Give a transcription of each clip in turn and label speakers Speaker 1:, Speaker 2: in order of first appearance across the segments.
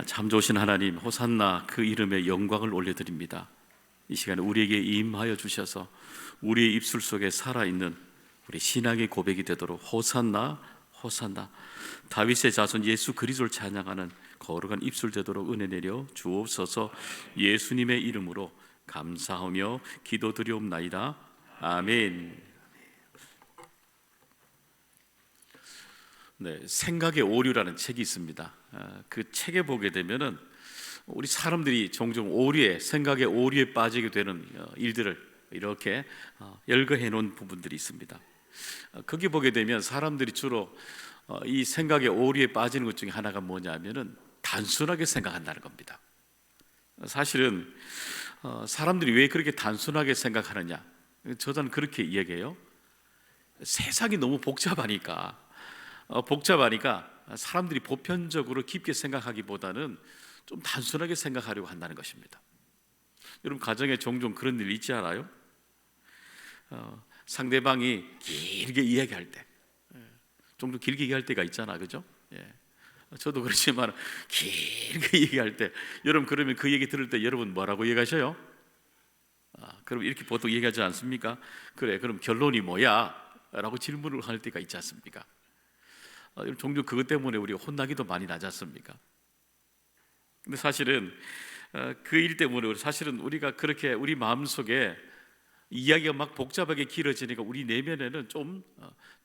Speaker 1: 참 좋으신 하나님, 호산나 그 이름에 영광을 올려드립니다. 이 시간에 우리에게 임하여 주셔서 우리의 입술 속에 살아있는 우리 신앙의 고백이 되도록 호산나 호산나, 다윗의 자손 예수 그리스도를 찬양하는 거룩한 입술 되도록 은혜 내려 주옵소서. 예수님의 이름으로 감사하며 기도드리옵나이다. 아멘. 네, 생각의 오류라는 책이 있습니다. 그 책에 보게 되면은 우리 사람들이 종종 오류에, 생각의 오류에 빠지게 되는 일들을 이렇게 열거해 놓은 부분들이 있습니다. 거기 보게 되면 사람들이 주로 이 생각의 오류에 빠지는 것 중에 하나가 뭐냐면은 단순하게 생각한다는 겁니다. 사실은 사람들이 왜 그렇게 단순하게 생각하느냐, 저는 그렇게 이야기해요. 세상이 너무 복잡하니까 사람들이 보편적으로 깊게 생각하기보다는 좀 단순하게 생각하려고 한다는 것입니다. 여러분, 가정에 종종 그런 일 있지 않아요? 상대방이 길게 이야기할 때, 종종 길게 얘기할 때가 있잖아, 그죠? 저도 그렇지만 길게 얘기할 때, 여러분 그러면 그 얘기 들을 때 여러분 뭐라고 얘기하셔요? 그럼 이렇게 보통 얘기하지 않습니까? 그래, 그럼 결론이 뭐야? 라고 질문을 할 때가 있지 않습니까? 종종 그것 때문에 우리가 혼나기도 많이 나지 않습니까? 근데 사실은 그 일 때문에 사실은 우리가 그렇게 우리 마음속에 이야기가 막 복잡하게 길어지니까 우리 내면에는 좀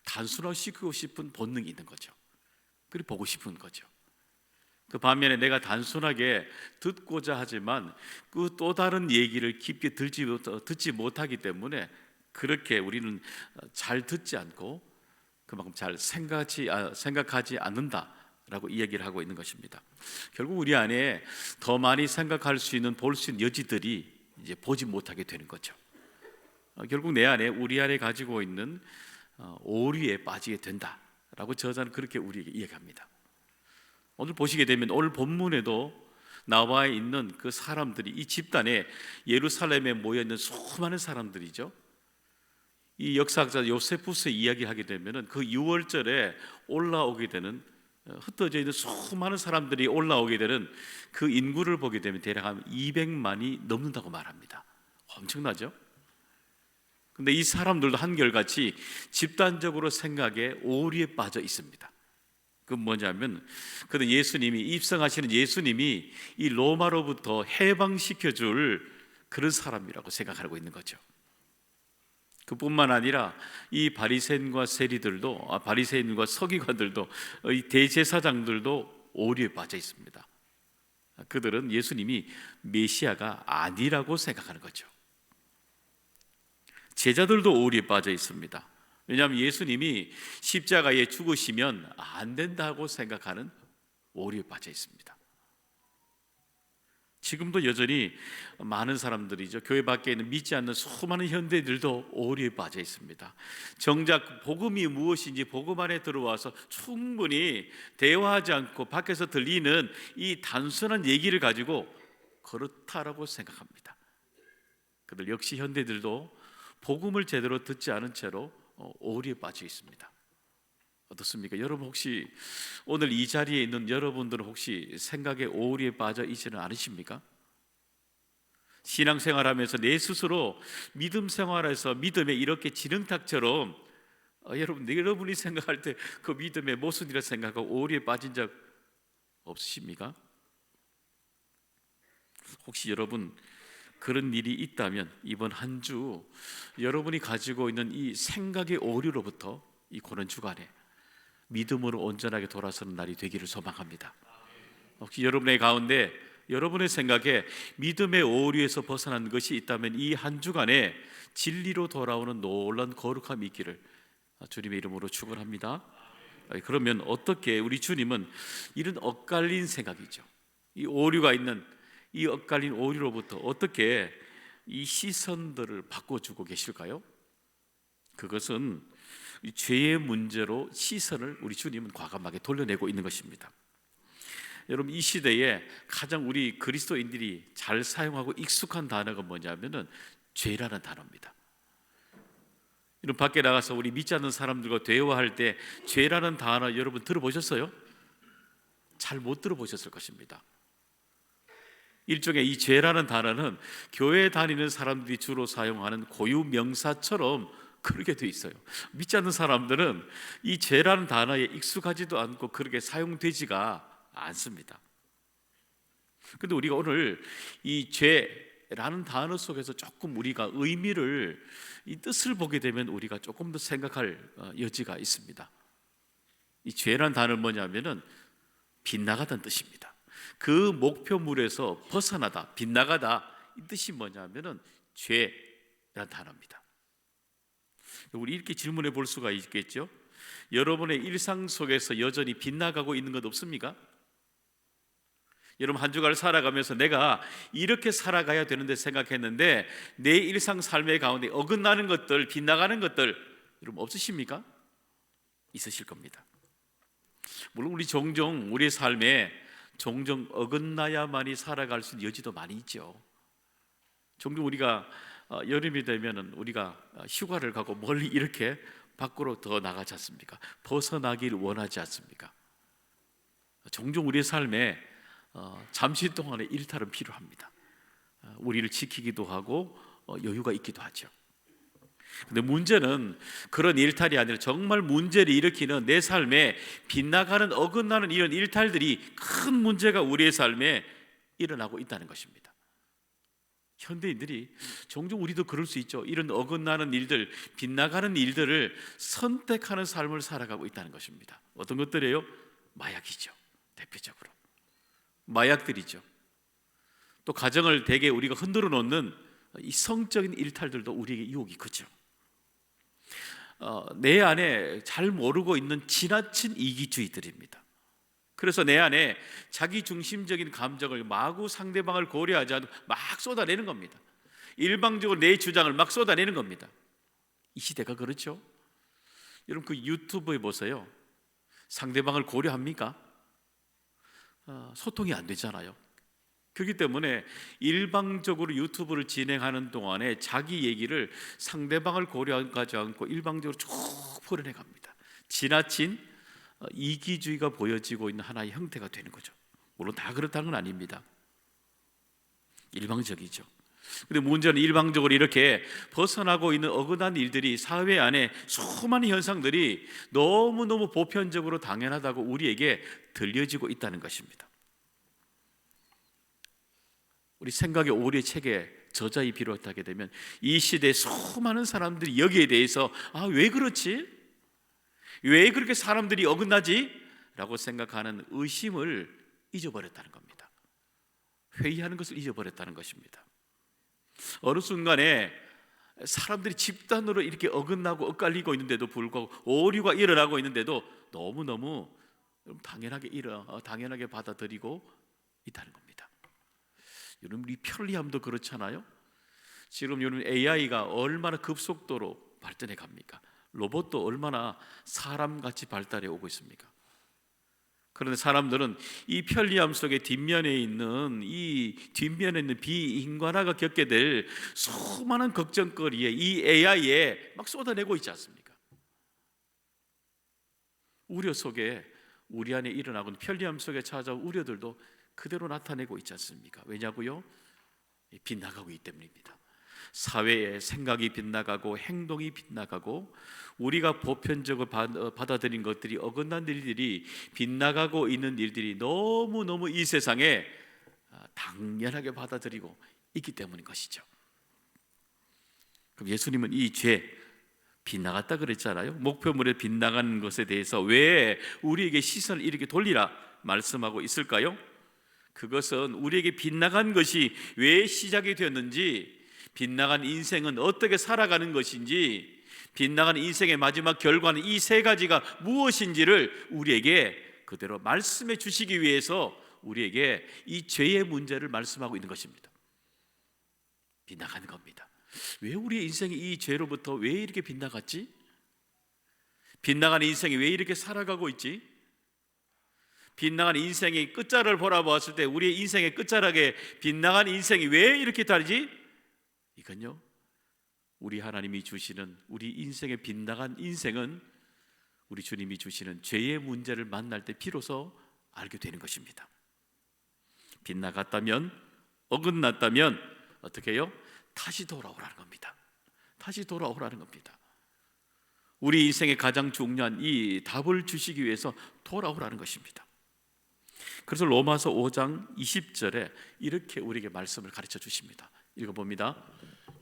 Speaker 1: 단순화시키고 싶은 본능이 있는 거죠. 그리 보고 싶은 거죠. 그 반면에 내가 단순하게 듣고자 하지만 그 또 다른 얘기를 깊게 듣지 못하기 때문에 그렇게 우리는 잘 듣지 않고 그만큼 잘 생각하지 않는다라고 이야기를 하고 있는 것입니다. 결국 우리 안에 더 많이 생각할 수 있는, 볼 수 있는 여지들이 이제 보지 못하게 되는 거죠. 결국 내 안에, 우리 안에 가지고 있는 오류에 빠지게 된다라고 저자는 그렇게 우리에게 이야기합니다. 오늘 보시게 되면 오늘 본문에도 나와 있는 그 사람들이, 이 집단에 예루살렘에 모여 있는 수많은 사람들이죠. 이 역사학자 요세푸스 이야기하게 되면은 그 6월절에 올라오게 되는, 흩어져 있는 수많은 사람들이 올라오게 되는 그 인구를 보게 되면 대략 한 200만이 넘는다고 말합니다. 엄청나죠? 근데 이 사람들도 한결같이 집단적으로 생각에 오류에 빠져 있습니다. 그건 뭐냐면, 그는 예수님이, 입성하시는 예수님이 이 로마로부터 해방시켜줄 그런 사람이라고 생각하고 있는 거죠. 그뿐만 아니라 이 바리새인과 세리들도, 바리새인과 서기관들도, 이 대제사장들도 오류에 빠져 있습니다. 그들은 예수님이 메시아가 아니라고 생각하는 거죠. 제자들도 오류에 빠져 있습니다. 왜냐하면 예수님이 십자가에 죽으시면 안 된다고 생각하는 오류에 빠져 있습니다. 지금도 여전히 많은 사람들이죠, 교회 밖에 있는 믿지 않는 수많은 현대인들도 오류에 빠져 있습니다. 정작 복음이 무엇인지 복음 안에 들어와서 충분히 대화하지 않고 밖에서 들리는 이 단순한 얘기를 가지고 그렇다라고 생각합니다. 그들 역시 현대인들도 복음을 제대로 듣지 않은 채로 오류에 빠져 있습니다. 어떻습니까? 여러분, 혹시 오늘 이 자리에 있는 여러분들은 혹시 생각에 오류에 빠져 있지는 않으십니까? 신앙생활하면서 내 스스로 믿음 생활에서 믿음에 이렇게 지능탁처럼 여러분이 생각할 때 그 믿음의 모순이라 생각하고 오류에 빠진 적 없으십니까? 혹시 여러분 그런 일이 있다면 이번 한 주 여러분이 가지고 있는 이 생각의 오류로부터 이 고난 주간에 믿음으로 온전하게 돌아서는 날이 되기를 소망합니다. 혹시 여러분의 가운데, 여러분의 생각에 믿음의 오류에서 벗어난 것이 있다면 이 한 주간에 진리로 돌아오는 놀라운 거룩함이 있기를 주님의 이름으로 축원합니다. 그러면 어떻게 우리 주님은 이런 엇갈린 생각이죠, 이 오류가 있는 이 엇갈린 오류로부터 어떻게 이 시선들을 바꿔주고 계실까요? 그것은 죄의 문제로 시선을 우리 주님은 과감하게 돌려내고 있는 것입니다. 여러분, 이 시대에 가장 우리 그리스도인들이 잘 사용하고 익숙한 단어가 뭐냐면은 죄라는 단어입니다. 이런 밖에 나가서 우리 믿지 않는 사람들과 대화할 때 죄라는 단어 여러분 들어보셨어요? 잘 못 들어보셨을 것입니다. 일종의 이 죄라는 단어는 교회 다니는 사람들이 주로 사용하는 고유 명사처럼 그렇게 돼 있어요. 믿지 않는 사람들은 이 죄라는 단어에 익숙하지도 않고 그렇게 사용되지가 않습니다. 근데 우리가 오늘 이 죄라는 단어 속에서 조금 우리가 의미를, 이 뜻을 보게 되면 우리가 조금 더 생각할 여지가 있습니다. 이 죄라는 단어는 뭐냐면은 빗나가다는 뜻입니다. 그 목표물에서 벗어나다, 빗나가다, 이 뜻이 뭐냐면은 죄라는 단어입니다. 우리 이렇게 질문해 볼 수가 있겠죠. 여러분의 일상 속에서 여전히 빗나가고 있는 것 없습니까? 여러분 한 주간을 살아가면서 내가 이렇게 살아가야 되는데 생각했는데 내 일상 삶의 가운데 어긋나는 것들, 빗나가는 것들 여러분 없으십니까? 있으실 겁니다. 물론 우리 종종 우리의 삶에 종종 어긋나야만이 살아갈 수 있는 여지도 많이 있죠. 종종 우리가 여름이 되면은 우리가 휴가를 가고 멀리 이렇게 밖으로 더 나가지 않습니까? 벗어나기를 원하지 않습니까? 종종 우리의 삶에 잠시 동안의 일탈은 필요합니다. 우리를 지키기도 하고 여유가 있기도 하죠. 근데 문제는 그런 일탈이 아니라 정말 문제를 일으키는 내 삶에 빗나가는 어긋나는 이런 일탈들이 큰 문제가 우리의 삶에 일어나고 있다는 것입니다. 현대인들이 종종 우리도 그럴 수 있죠. 이런 어긋나는 일들, 빗나가는 일들을 선택하는 삶을 살아가고 있다는 것입니다. 어떤 것들이에요? 마약이죠. 대표적으로 마약들이죠. 또 가정을 되게 우리가 흔들어 놓는 이 성적인 일탈들도 우리에게 유혹이 크죠. 내 안에 잘 모르고 있는 지나친 이기주의들입니다. 그래서 내 안에 자기 중심적인 감정을 마구 상대방을 고려하지 않고 막 쏟아내는 겁니다. 일방적으로 내 주장을 막 쏟아내는 겁니다. 이 시대가 그렇죠. 여러분 그 유튜브에 보세요. 상대방을 고려합니까? 소통이 안 되잖아요. 그렇기 때문에 일방적으로 유튜브를 진행하는 동안에 자기 얘기를 상대방을 고려하지 않고 일방적으로 쭉 풀어내 갑니다. 지나친 이기주의가 보여지고 있는 하나의 형태가 되는 거죠. 물론 다 그렇다는 건 아닙니다. 일방적이죠. 근데 문제는 일방적으로 이렇게 벗어나고 있는 어긋난 일들이 사회 안에 수많은 현상들이 너무너무 보편적으로 당연하다고 우리에게 들려지고 있다는 것입니다. 우리 생각의 오류의 책에 저자이 비롯하게 되면 이 시대에 수많은 사람들이 여기에 대해서 왜 그렇지? 왜 그렇게 사람들이 어긋나지? 라고 생각하는 의심을 잊어버렸다는 겁니다. 회의하는 것을 잊어버렸다는 것입니다. 어느 순간에 사람들이 집단으로 이렇게 어긋나고 엇갈리고 있는데도 불구하고 오류가 일어나고 있는데도 너무너무 당연하게 받아들이고 있다는 겁니다. 여러분 우리 편리함도 그렇잖아요. 지금 여러분 AI가 얼마나 급속도로 발전해 갑니까? 로봇도 얼마나 사람같이 발달해 오고 있습니까? 그런데 사람들은 이 편리함 속에 뒷면에 있는 비인간화가 겪게 될 수많은 걱정거리에 이 AI에 막 쏟아내고 있지 않습니까? 우려 속에 우리 안에 일어나고 있는 편리함 속에 찾아온 우려들도 그대로 나타내고 있지 않습니까? 왜냐고요? 빗나가고 있기 때문입니다. 사회의 생각이 빗나가고 행동이 빗나가고 우리가 보편적으로 받아들인 것들이 어긋난 일들이 빗나가고 있는 일들이 너무너무 이 세상에 당연하게 받아들이고 있기 때문인 것이죠. 그럼 예수님은 이 죄 빗나갔다 그랬잖아요. 목표물에 빗나가는 것에 대해서 왜 우리에게 시선을 이렇게 돌리라 말씀하고 있을까요? 그것은 우리에게 빗나간 것이 왜 시작이 되었는지, 빗나간 인생은 어떻게 살아가는 것인지, 빗나간 인생의 마지막 결과는 이 세 가지가 무엇인지를 우리에게 그대로 말씀해 주시기 위해서 우리에게 이 죄의 문제를 말씀하고 있는 것입니다. 빗나가는 겁니다. 왜 우리의 인생이 이 죄로부터 왜 이렇게 빗나갔지? 빗나간 인생이 왜 이렇게 살아가고 있지? 빗나간 인생의 끝자락을 바라보았을 때 우리의 인생의 끝자락에 빗나간 인생이 왜 이렇게 다르지? 이건요, 우리 하나님이 주시는 우리 인생의 빗나간 인생은 우리 주님이 주시는 죄의 문제를 만날 때 비로소 알게 되는 것입니다. 빗나갔다면 어긋났다면 어떻게 해요? 다시 돌아오라는 겁니다. 다시 돌아오라는 겁니다. 우리 인생의 가장 중요한 이 답을 주시기 위해서 돌아오라는 것입니다. 그래서 로마서 5장 20절에 이렇게 우리에게 말씀을 가르쳐 주십니다. 읽어봅니다.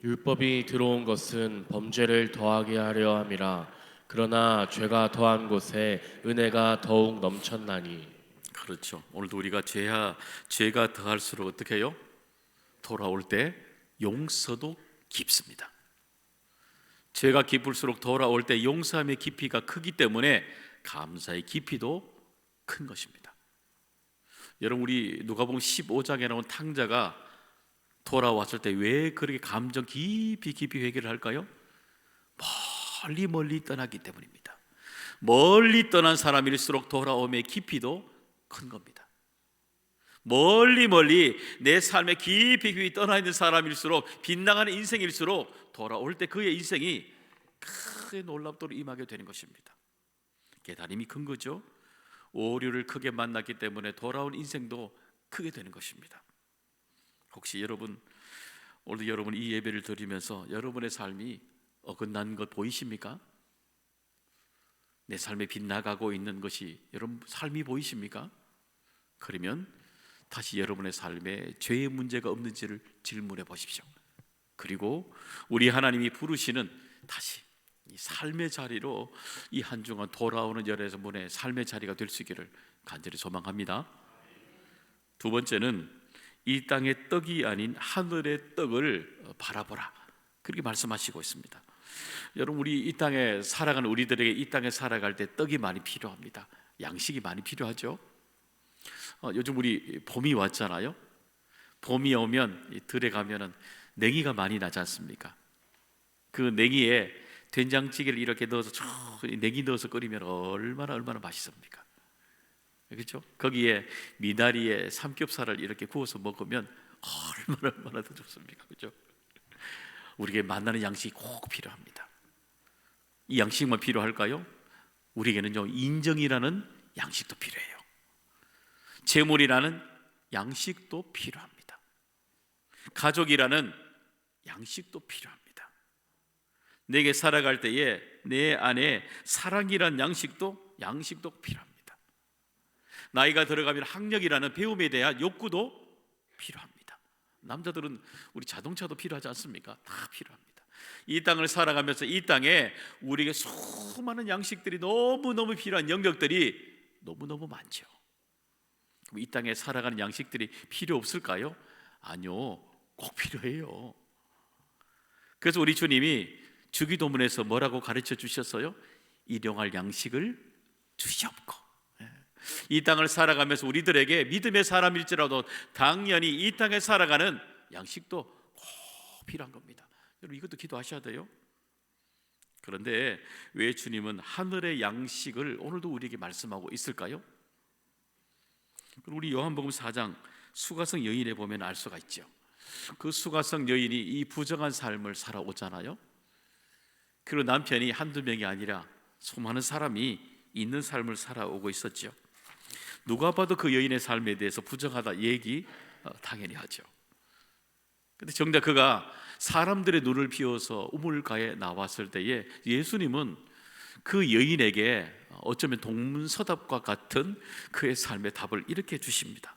Speaker 2: 율법이 들어온 것은 범죄를 더하게 하려 함이라. 그러나 죄가 더한 곳에 은혜가 더욱 넘쳤나니.
Speaker 1: 그렇죠. 오늘도 우리가 죄가 더할수록 어떻게 해요? 돌아올 때 용서도 깊습니다. 죄가 깊을수록 돌아올 때 용서함의 깊이가 크기 때문에 감사의 깊이도 큰 것입니다. 여러분, 우리 누가복음 15장에 나온 탕자가 돌아왔을 때 왜 그렇게 감정 깊이 회개를 할까요? 멀리 떠나기 때문입니다. 멀리 떠난 사람일수록 돌아옴의 깊이도 큰 겁니다. 멀리 내 삶에 깊이 떠나 있는 사람일수록, 빗나가는 인생일수록 돌아올 때 그의 인생이 크게 놀랍도록 임하게 되는 것입니다. 깨달음이 큰 거죠. 오류를 크게 만났기 때문에 돌아온 인생도 크게 되는 것입니다. 혹시 오늘도 여러분 이 예배를 드리면서 여러분의 삶이 어긋난 것 보이십니까? 내 삶에 빗나가고 있는 것이 여러분 삶이 보이십니까? 그러면 다시 여러분의 삶에 죄의 문제가 없는지를 질문해 보십시오. 그리고 우리 하나님이 부르시는 다시 이 삶의 자리로 이 한 주간 돌아오는 여러분의 삶의 자리가 될 수 있기를 간절히 소망합니다. 두 번째는 이 땅의 떡이 아닌 하늘의 떡을 바라보라, 그렇게 말씀하시고 있습니다. 여러분, 우리 이 땅에 살아가는 우리들에게 이 땅에 살아갈 때 떡이 많이 필요합니다. 양식이 많이 필요하죠. 요즘 우리 봄이 왔잖아요. 봄이 오면 이 들에 가면은 냉이가 많이 나지 않습니까? 그 냉이에 된장찌개를 이렇게 넣어서 냉이 넣어서 끓이면 얼마나 맛있습니까? 그렇죠? 거기에 미나리에 삼겹살을 이렇게 구워서 먹으면 얼마나 더 좋습니까? 그렇죠? 우리에게 만나는 양식이 꼭 필요합니다. 이 양식만 필요할까요? 우리에게는요, 인정이라는 양식도 필요해요. 재물이라는 양식도 필요합니다. 가족이라는 양식도 필요합니다. 내게 살아갈 때에 내 안에 사랑이라는 양식도 필요합니다. 나이가 들어가면 학력이라는 배움에 대한 욕구도 필요합니다. 남자들은 우리 자동차도 필요하지 않습니까? 다 필요합니다. 이 땅을 살아가면서 이 땅에 우리에게 수많은 양식들이 너무너무 필요한 영역들이 너무너무 많죠. 그럼 이 땅에 살아가는 양식들이 필요 없을까요? 아니요, 꼭 필요해요. 그래서 우리 주님이 주기도문에서 뭐라고 가르쳐 주셨어요? 일용할 양식을 주시옵고. 이 땅을 살아가면서 우리들에게 믿음의 사람일지라도 당연히 이 땅에 살아가는 양식도 꼭 필요한 겁니다. 여러분, 이것도 기도하셔야 돼요. 그런데 왜 주님은 하늘의 양식을 오늘도 우리에게 말씀하고 있을까요? 우리 요한복음 4장 수가성 여인에 보면 알 수가 있죠. 그 수가성 여인이 이 부정한 삶을 살아오잖아요. 그리고 남편이 한두 명이 아니라 수많은 사람이 있는 삶을 살아오고 있었죠. 누가 봐도 그 여인의 삶에 대해서 부정하다 얘기 당연히 하죠. 그런데 정작 그가 사람들의 눈을 비워서 우물가에 나왔을 때에 예수님은 그 여인에게 어쩌면 동문서답과 같은 그의 삶의 답을 이렇게 주십니다.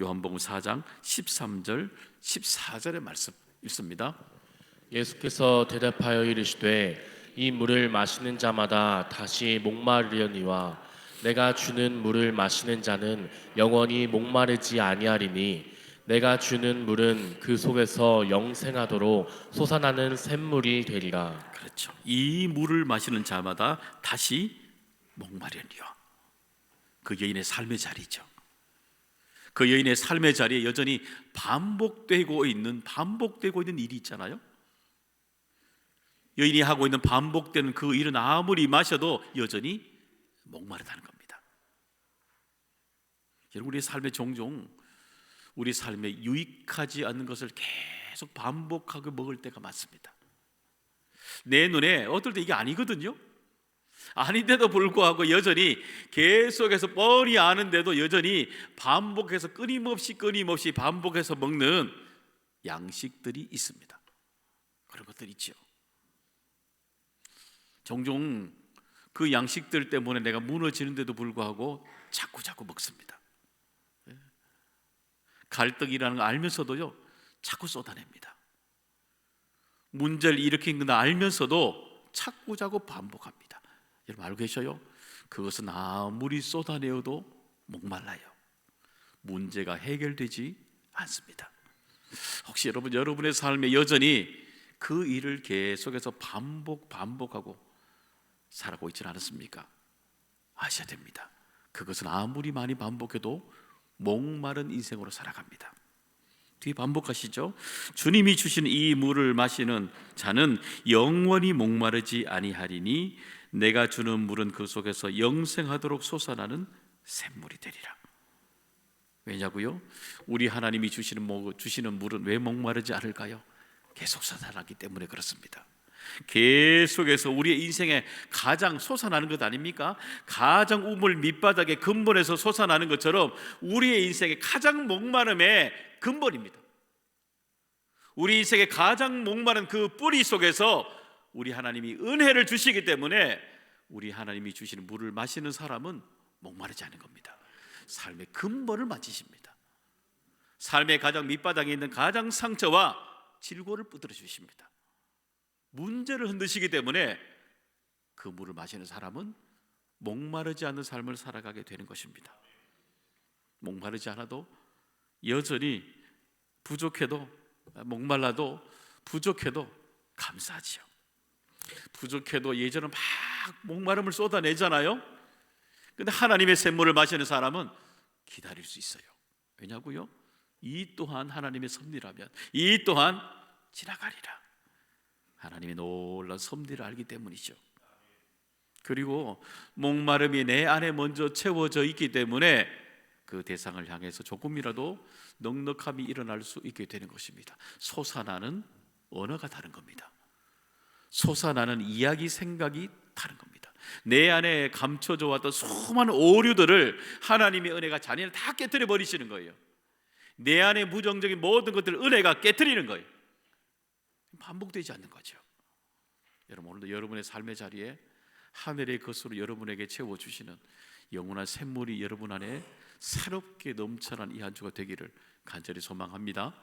Speaker 1: 요한복음 4장 13절 14절의 말씀 읽습니다.
Speaker 2: 예수께서 대답하여 이르시되 이 물을 마시는 자마다 다시 목마르려니와 내가 주는 물을 마시는 자는 영원히 목마르지 아니하리니 내가 주는 물은 그 속에서 영생하도록 솟아나는 샘물이 되리라.
Speaker 1: 그렇죠. 이 물을 마시는 자마다 다시 목마르리요. 그 여인의 삶의 자리죠. 그 여인의 삶의 자리에 여전히 반복되고 있는 일이 있잖아요. 여인이 하고 있는 반복되는 그 일은 아무리 마셔도 여전히 목마르다는 겁니다. 여러분, 우리의 삶에 종종 우리 삶에 유익하지 않는 것을 계속 반복하고 먹을 때가 많습니다. 내 눈에 어떨 때 이게 아니거든요. 아닌데도 불구하고 여전히 계속해서 뻔히 아는데도 여전히 반복해서 끊임없이 반복해서 먹는 양식들이 있습니다. 그런 것들이 있죠. 종종 그 양식들 때문에 내가 무너지는데도 불구하고 자꾸 먹습니다. 갈등이라는 거 알면서도요, 자꾸 쏟아냅니다. 문제를 일으킨 건 알면서도 자꾸 반복합니다. 여러분 알고 계셔요? 그것은 아무리 쏟아내어도 목말라요. 문제가 해결되지 않습니다. 혹시 여러분의 삶에 여전히 그 일을 계속해서 반복하고 살아가고 있지는 않습니까? 아셔야 됩니다. 그것은 아무리 많이 반복해도 목마른 인생으로 살아갑니다. 뒤에 반복하시죠. 주님이 주신 이 물을 마시는 자는 영원히 목마르지 아니하리니 내가 주는 물은 그 속에서 영생하도록 솟아나는 샘물이 되리라. 왜냐고요? 우리 하나님이 주시는 물은 왜 목마르지 않을까요? 계속 솟아나기 때문에 그렇습니다. 계속해서 우리의 인생에 가장 솟아나는 것 아닙니까? 가장 우물 밑바닥의 근본에서 솟아나는 것처럼 우리의 인생의 가장 목마름의 근본입니다. 우리 인생의 가장 목마른 그 뿌리 속에서 우리 하나님이 은혜를 주시기 때문에 우리 하나님이 주시는 물을 마시는 사람은 목마르지 않은 겁니다. 삶의 근본을 맞으십니다. 삶의 가장 밑바닥에 있는 가장 상처와 질고를 뿌들어 주십니다. 문제를 흔드시기 때문에 그 물을 마시는 사람은 목마르지 않는 삶을 살아가게 되는 것입니다. 목마르지 않아도 여전히 부족해도, 목말라도 부족해도 감사하지요. 부족해도 예전은 막 목마름을 쏟아내잖아요. 근데 하나님의 샘물을 마시는 사람은 기다릴 수 있어요. 왜냐고요? 이 또한 하나님의 섭리라면 이 또한 지나가리라. 하나님의 놀라운 섭리를 알기 때문이죠. 그리고 목마름이 내 안에 먼저 채워져 있기 때문에 그 대상을 향해서 조금이라도 넉넉함이 일어날 수 있게 되는 것입니다. 솟아나는 언어가 다른 겁니다. 솟아나는 이야기, 생각이 다른 겁니다. 내 안에 감춰져 왔던 수많은 오류들을 하나님의 은혜가 잔인히 다 깨뜨려 버리시는 거예요. 내 안에 부정적인 모든 것들을 은혜가 깨뜨리는 거예요. 반복되지 않는 거죠. 여러분 오늘도 여러분의 삶의 자리에 하늘의 것으로 여러분에게 채워주시는 영원한 샘물이 여러분 안에 새롭게 넘쳐난 이 한 주가 되기를 간절히 소망합니다.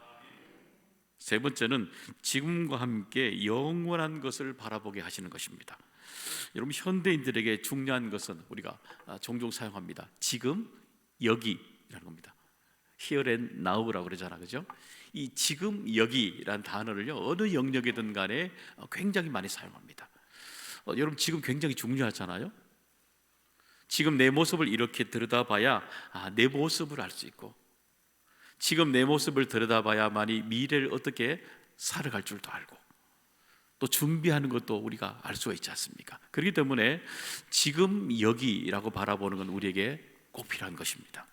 Speaker 1: 세 번째는 지금과 함께 영원한 것을 바라보게 하시는 것입니다. 여러분 현대인들에게 중요한 것은 우리가 종종 사용합니다. 지금, 여기라는 겁니다. Here and now라고 그러잖아, 그죠? 이 지금, 여기라는 단어를요 어느 영역이든 간에 굉장히 많이 사용합니다. 여러분 지금 굉장히 중요하잖아요. 지금 내 모습을 이렇게 들여다봐야 내 모습을 알 수 있고, 지금 내 모습을 들여다봐야만이 미래를 어떻게 살아갈 줄도 알고, 또 준비하는 것도 우리가 알 수가 있지 않습니까? 그렇기 때문에 지금 여기라고 바라보는 건 우리에게 꼭 필요한 것입니다.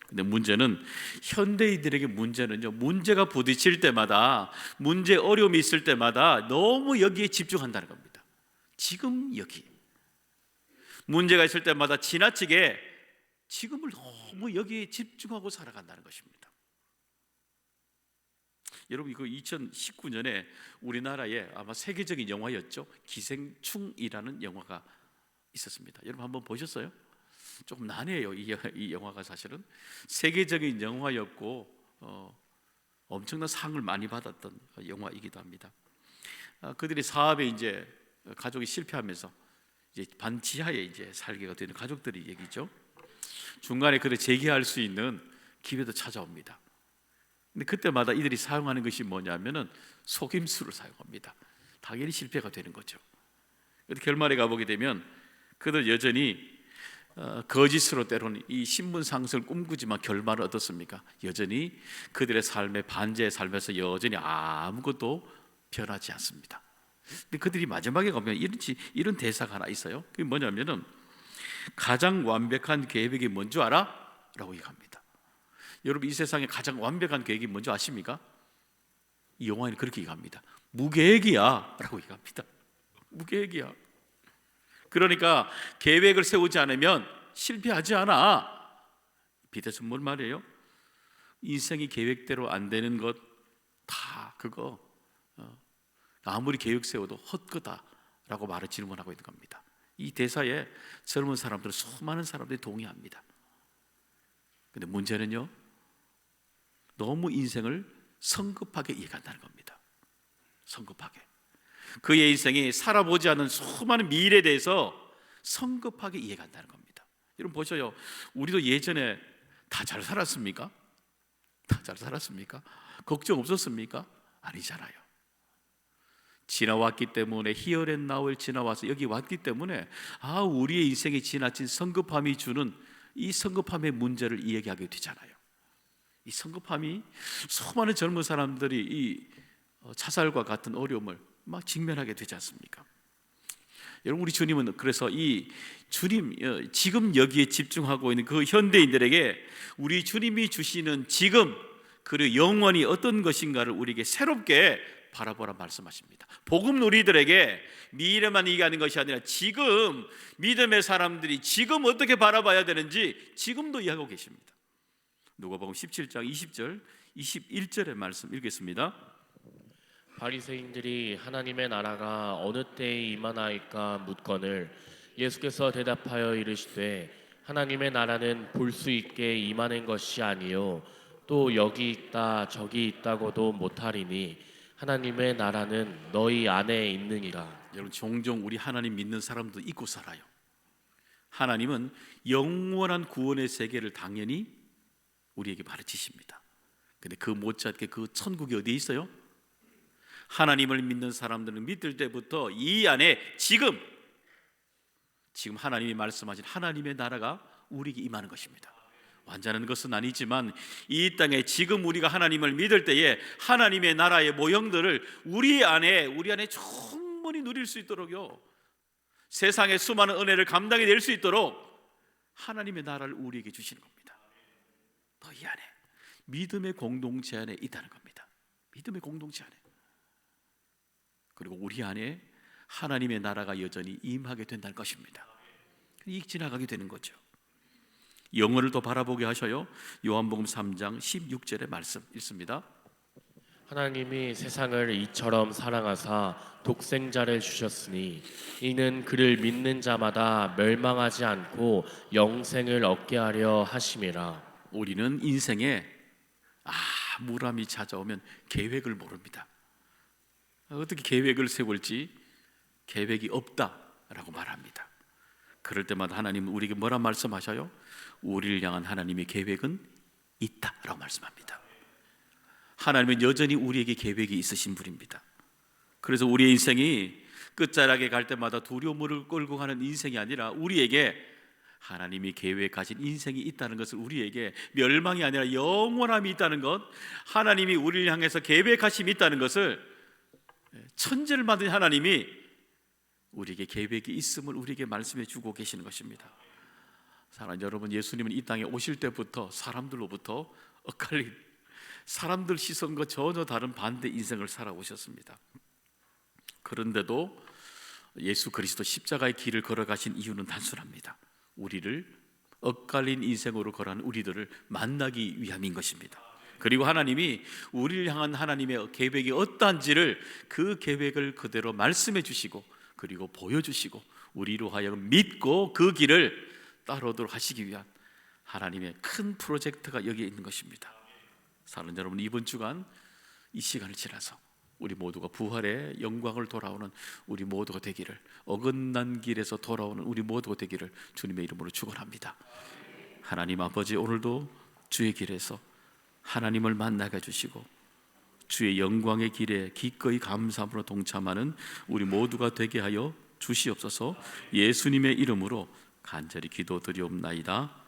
Speaker 1: 근데 문제는 현대인들에게 문제는요, 문제가 부딪힐 때마다, 문제 어려움이 있을 때마다 너무 여기에 집중한다는 겁니다. 지금 여기. 문제가 있을 때마다 지나치게 지금을 너무 여기에 집중하고 살아간다는 것입니다. 여러분 이거 2019년에 우리나라에 아마 세계적인 영화였죠. 기생충이라는 영화가 있었습니다. 여러분 한번 보셨어요? 조금 난해해요. 이 영화가 사실은 세계적인 영화였고 엄청난 상을 많이 받았던 영화이기도 합니다. 그들이 사업에 이제 가족이 실패하면서 이제 반지하에 이제 살게 되는 가족들이 얘기죠. 중간에 그를 재기할 수 있는 기회도 찾아옵니다. 근데 그때마다 이들이 사용하는 것이 뭐냐면은 속임수를 사용합니다. 당연히 실패가 되는 거죠. 결말에 가보게 되면 그들 여전히 거짓으로 때로는 이 신분 상승을 꿈꾸지만 결말은 어떻습니까? 여전히 그들의 삶의 반지의 삶에서 여전히 아무것도 변하지 않습니다. 근데 그들이 마지막에 가면 이런 대사가 하나 있어요. 그게 뭐냐면은 가장 완벽한 계획이 뭔지 알아? 라고 얘기합니다. 여러분 이 세상에 가장 완벽한 계획이 뭔지 아십니까? 이 영화에는 그렇게 얘기합니다. 무계획이야 라고 얘기합니다. 무계획이야. 그러니까 계획을 세우지 않으면 실패하지 않아. 비대선 뭘 말이에요? 인생이 계획대로 안 되는 것 다 그거 아무리 계획 세워도 헛거다라고 말을 질문하고 있는 겁니다. 이 대사에 젊은 사람들, 수많은 사람들이 동의합니다. 근데 문제는요, 너무 인생을 성급하게 이해한다는 겁니다. 성급하게. 그의 인생이 살아보지 않은 수많은 미래에 대해서 성급하게 이해한다는 겁니다. 여러분 보셔요. 우리도 예전에 다 잘 살았습니까? 다 잘 살았습니까? 걱정 없었습니까? 아니잖아요. 지나왔기 때문에, 히어 앤 나우에 지나와서 여기 왔기 때문에 우리의 인생에 지나친 성급함이 주는 이 성급함의 문제를 이야기하게 되잖아요. 이 성급함이 수많은 젊은 사람들이 이 자살과 같은 어려움을 막 직면하게 되지 않습니까? 여러분, 우리 주님은 그래서 이 주님 지금 여기에 집중하고 있는 그 현대인들에게 우리 주님이 주시는 지금 그리고 영원히 어떤 것인가를 우리에게 새롭게 바라보라 말씀하십니다. 복음 누리들에게 미래만 얘기하는 것이 아니라 지금 믿음의 사람들이 지금 어떻게 바라봐야 되는지 지금도 이야기하고 계십니다. 누가복음 17장 20절 21절의 말씀 읽겠습니다.
Speaker 2: 바리새인들이 하나님의 나라가 어느 때에 임하나이까 묻거늘 예수께서 대답하여 이르시되 하나님의 나라는 볼 수 있게 임하는 것이 아니요 또 여기 있다 저기 있다고도 못하리니 하나님의 나라는 너희 안에 있느니라.
Speaker 1: 여러분, 종종 우리 하나님 믿는 사람도 잊고 살아요. 하나님은 영원한 구원의 세계를 당연히 우리에게 가르치십니다. 근데 그 못지않게 그 천국이 어디에 있어요? 하나님을 믿는 사람들은 믿을 때부터 이 안에 지금 하나님이 말씀하신 하나님의 나라가 우리에게 임하는 것입니다. 완전한 것은 아니지만 이 땅에 지금 우리가 하나님을 믿을 때에 하나님의 나라의 모형들을 우리 안에 충분히 누릴 수 있도록요, 세상의 수많은 은혜를 감당해 낼 수 있도록 하나님의 나라를 우리에게 주시는 겁니다. 너희 안에 믿음의 공동체 안에 있다는 겁니다. 믿음의 공동체 안에. 그리고 우리 안에 하나님의 나라가 여전히 임하게 된다는 것입니다. 익 지나가게 되는 거죠. 영혼을 더 바라보게 하셔요. 요한복음 3장 16절의 말씀 읽습니다.
Speaker 2: 하나님이 세상을 이처럼 사랑하사 독생자를 주셨으니 이는 그를 믿는 자마다 멸망하지 않고 영생을 얻게 하려 하심이라.
Speaker 1: 우리는 인생에 무람이 찾아오면 계획을 모릅니다. 어떻게 계획을 세울지 계획이 없다라고 말합니다. 그럴 때마다 하나님은 우리에게 뭐라 말씀하셔요? 우리를 향한 하나님의 계획은 있다라고 말씀합니다. 하나님은 여전히 우리에게 계획이 있으신 분입니다. 그래서 우리의 인생이 끝자락에 갈 때마다 두려움을 끌고 가는 인생이 아니라 우리에게 하나님이 계획하신 인생이 있다는 것을, 우리에게 멸망이 아니라 영원함이 있다는 것, 하나님이 우리를 향해서 계획하심이 있다는 것을, 천지를 만든 하나님이 우리에게 계획이 있음을 우리에게 말씀해 주고 계시는 것입니다. 사랑하는 여러분, 예수님은 이 땅에 오실 때부터 사람들로부터 엇갈린, 사람들 시선과 전혀 다른 반대 인생을 살아오셨습니다. 그런데도 예수 그리스도 십자가의 길을 걸어가신 이유는 단순합니다. 우리를 엇갈린 인생으로 걸어가는 우리들을 만나기 위함인 것입니다. 그리고 하나님이 우리를 향한 하나님의 계획이 어떠한지를, 그 계획을 그대로 말씀해 주시고 그리고 보여주시고 우리로 하여금 믿고 그 길을 따라오도록 하시기 위한 하나님의 큰 프로젝트가 여기에 있는 것입니다. 사랑하는 여러분, 이번 주간 이 시간을 지나서 우리 모두가 부활의 영광을 돌아오는 우리 모두가 되기를, 어긋난 길에서 돌아오는 우리 모두가 되기를 주님의 이름으로 축원합니다. 하나님 아버지, 오늘도 주의 길에서 하나님을 만나게 해주시고 주의 영광의 길에 기꺼이 감사함으로 동참하는 우리 모두가 되게 하여 주시옵소서. 예수님의 이름으로 간절히 기도드리옵나이다.